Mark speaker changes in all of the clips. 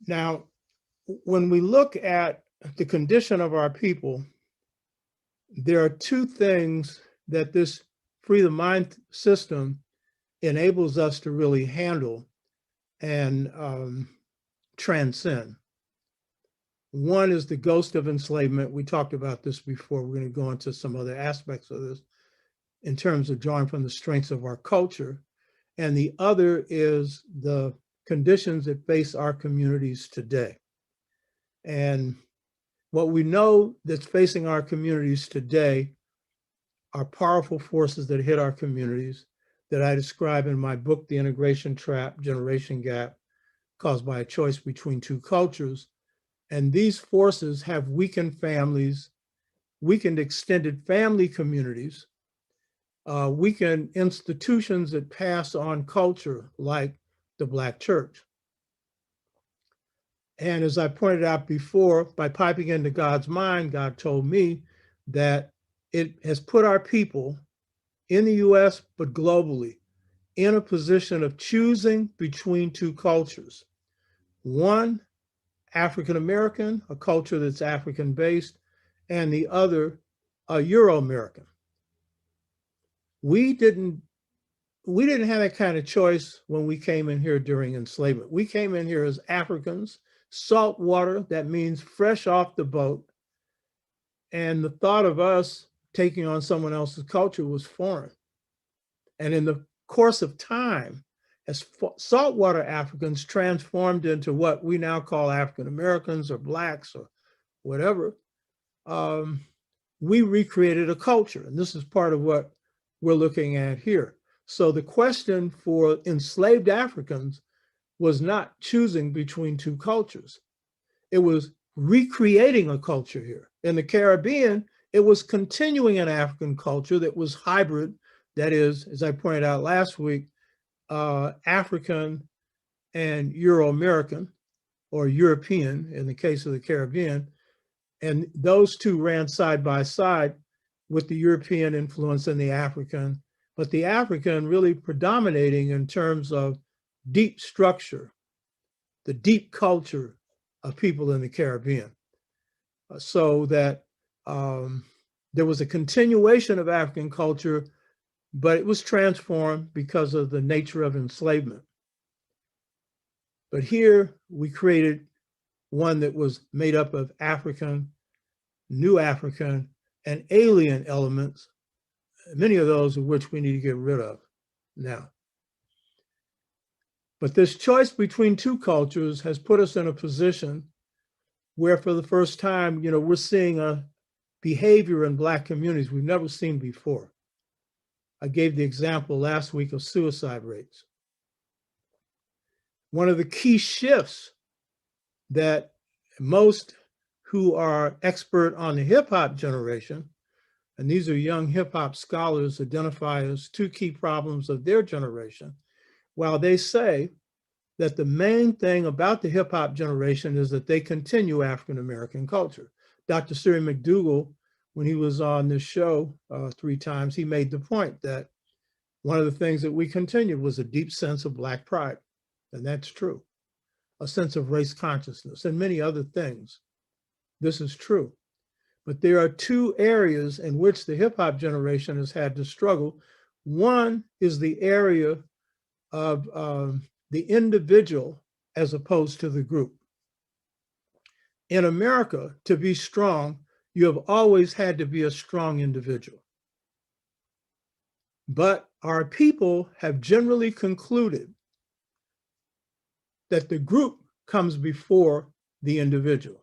Speaker 1: Now, when we look at the condition of our people, there are two things that this free the mind system enables us to really handle and transcend. One is the ghost of enslavement. We talked about this before. We're going to go into some other aspects of this in terms of drawing from the strengths of our culture. And the other is the conditions that face our communities today. And what we know that's facing our communities today are powerful forces that hit our communities that I describe in my book, The Integration Trap, Generation Gap, caused by a choice between two cultures. And these forces have weakened families, weakened extended family communities, weakened institutions that pass on culture like the Black church. And as I pointed out before, by piping into God's mind, God told me that it has put our people in the US, but globally, in a position of choosing between two cultures. One, African-American, a culture that's African-based, and the other, a Euro-American. We didn't have that kind of choice when we came in here during enslavement. We came in here as Africans, salt water, that means fresh off the boat. And the thought of us taking on someone else's culture was foreign. And in the course of time, as saltwater Africans transformed into what we now call African Americans or Blacks or whatever, we recreated a culture. And this is part of what we're looking at here. So the question for enslaved Africans was not choosing between two cultures. It was recreating a culture here. In the Caribbean, it was continuing an African culture that was hybrid. That is, as I pointed out last week, African and Euro-American, or European in the case of the Caribbean. And those two ran side by side with the European influence and the African, but the African really predominating in terms of deep structure, the deep culture of people in the Caribbean. So that there was a continuation of African culture, but it was transformed because of the nature of enslavement. But here we created one that was made up of African, New African, and alien elements, many of those of which we need to get rid of now. But this choice between two cultures has put us in a position where for the first time, we're seeing a behavior in Black communities we've never seen before. I gave the example last week of suicide rates. One of the key shifts that most who are expert on the hip hop generation, and these are young hip hop scholars, identify as two key problems of their generation, while they say that the main thing about the hip hop generation is that they continue African American culture. Dr. Siri McDougall, when he was on this show 3 times, he made the point that one of the things that we continued was a deep sense of Black pride, and that's true. A sense of race consciousness and many other things. This is true. But there are two areas in which the hip hop generation has had to struggle. One is the area of the individual as opposed to the group. In America, to be strong, you have always had to be a strong individual. But our people have generally concluded that the group comes before the individual.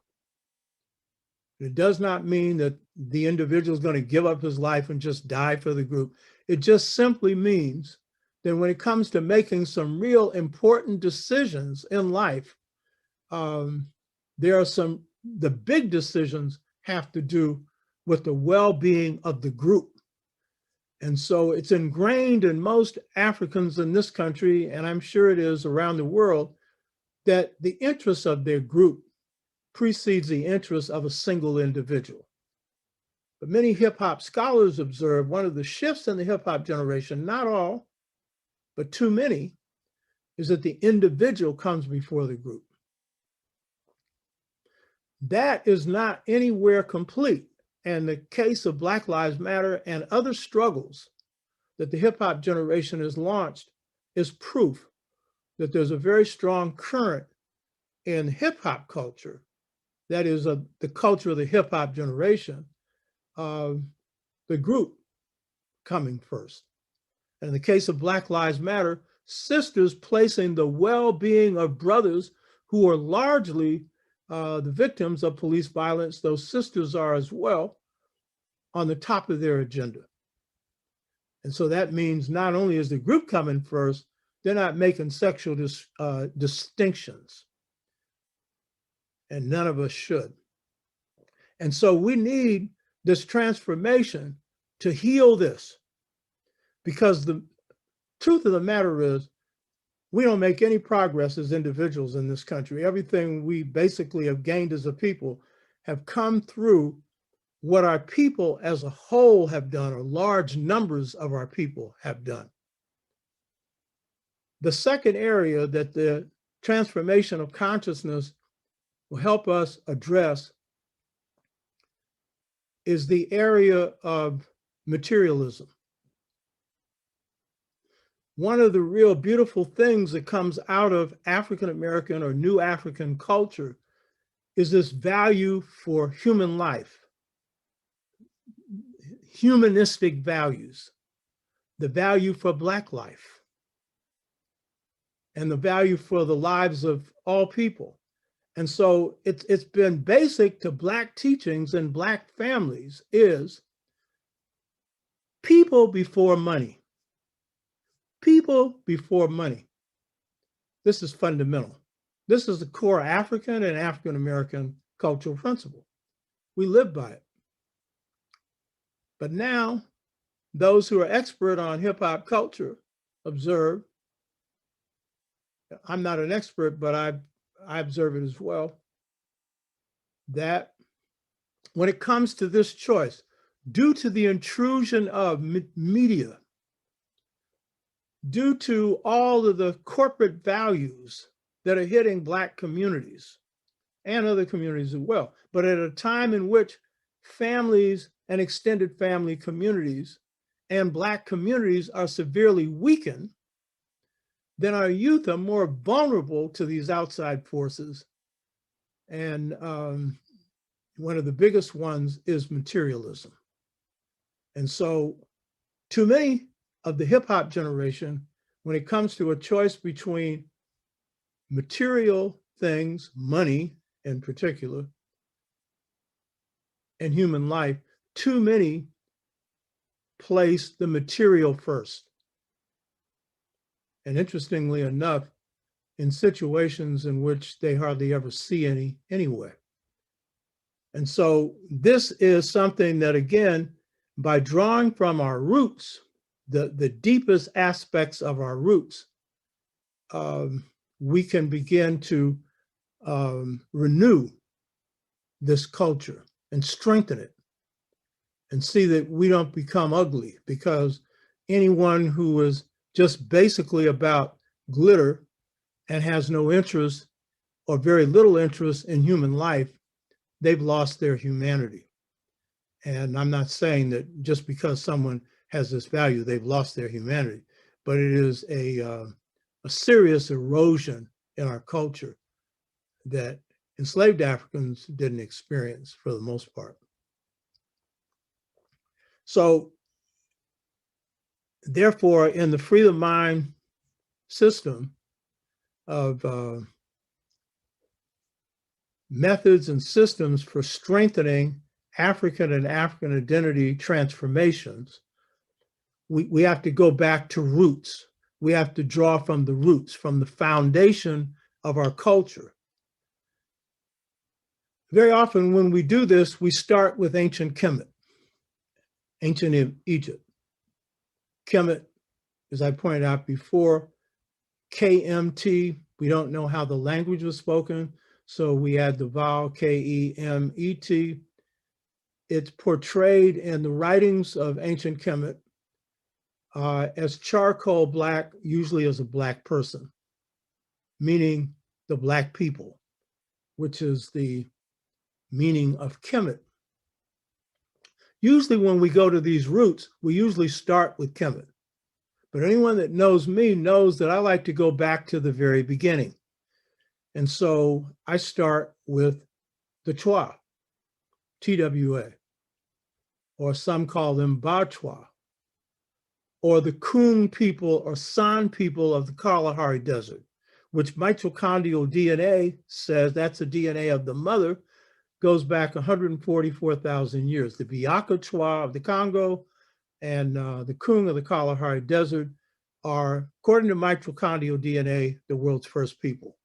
Speaker 1: It does not mean that the individual is going to give up his life and just die for the group. It just simply means that when it comes to making some real important decisions in life, the big decisions have to do with the well-being of the group. And so it's ingrained in most Africans in this country, and I'm sure it is around the world, that the interests of their group precedes the interests of a single individual. But many hip hop scholars observe one of the shifts in the hip hop generation, not all, but too many, is that the individual comes before the group. that is not anywhere complete. And the case of Black Lives Matter and other struggles that the hip hop generation has launched is proof that there's a very strong current in hip hop culture, that is the culture of the hip hop generation, the group coming first. And in the case of Black Lives Matter, sisters placing the well-being of brothers who are largely the victims of police violence, those sisters are as well, on the top of their agenda. And so that means not only is the group coming first, they're not making sexual distinctions. And none of us should. And so we need this transformation to heal this. Because the truth of the matter is, we don't make any progress as individuals in this country. Everything we basically have gained as a people have come through what our people as a whole have done, or large numbers of our people have done. The second area that the transformation of consciousness will help us address is the area of materialism. One of the real beautiful things that comes out of African American or New African culture is this value for human life, humanistic values, the value for Black life, and the value for the lives of all people. And so it's been basic to Black teachings and Black families is people before money. People before money. This is fundamental. This is the core African and African American cultural principle. We live by it. But now, those who are expert on hip hop culture observe, I'm not an expert, but I observe it as well, that when it comes to this choice, due to the intrusion of media, due to all of the corporate values that are hitting Black communities and other communities as well, but at a time in which families and extended family communities and Black communities are severely weakened, then our youth are more vulnerable to these outside forces. And one of the biggest ones is materialism. And so too many of the hip hop generation, when it comes to a choice between material things, money in particular, and human life, too many place the material first. And interestingly enough, in situations in which they hardly ever see any anyway. And so this is something that, again, by drawing from our roots, the deepest aspects of our roots, we can begin to renew this culture and strengthen it and see that we don't become ugly, because anyone who is just basically about glitter and has no interest or very little interest in human life, they've lost their humanity. And I'm not saying that just because someone has this value, they've lost their humanity, but it is a serious erosion in our culture that enslaved Africans didn't experience for the most part. So therefore, in the free of mind system of methods and systems for strengthening African and African identity transformations, we have to go back to roots. We have to draw from the roots, from the foundation of our culture. Very often when we do this, we start with ancient Kemet, ancient Egypt. Kemet, as I pointed out before, KMT, we don't know how the language was spoken, so we add the vowel KEMET. It's portrayed in the writings of ancient Kemet as charcoal black, usually as a Black person, meaning the Black people, which is the meaning of Kemet. Usually when we go to these roots, we usually start with Kemet. But anyone that knows me knows that I like to go back to the very beginning. And so I start with the Twa, TWA, or some call them Ba-Twa, or the Kun people or San people of the Kalahari Desert, which mitochondrial DNA says that's the DNA of the mother, goes back 144,000 years. The Biaka Twa of the Congo and the Kun of the Kalahari Desert are, according to mitochondrial DNA, the world's first people.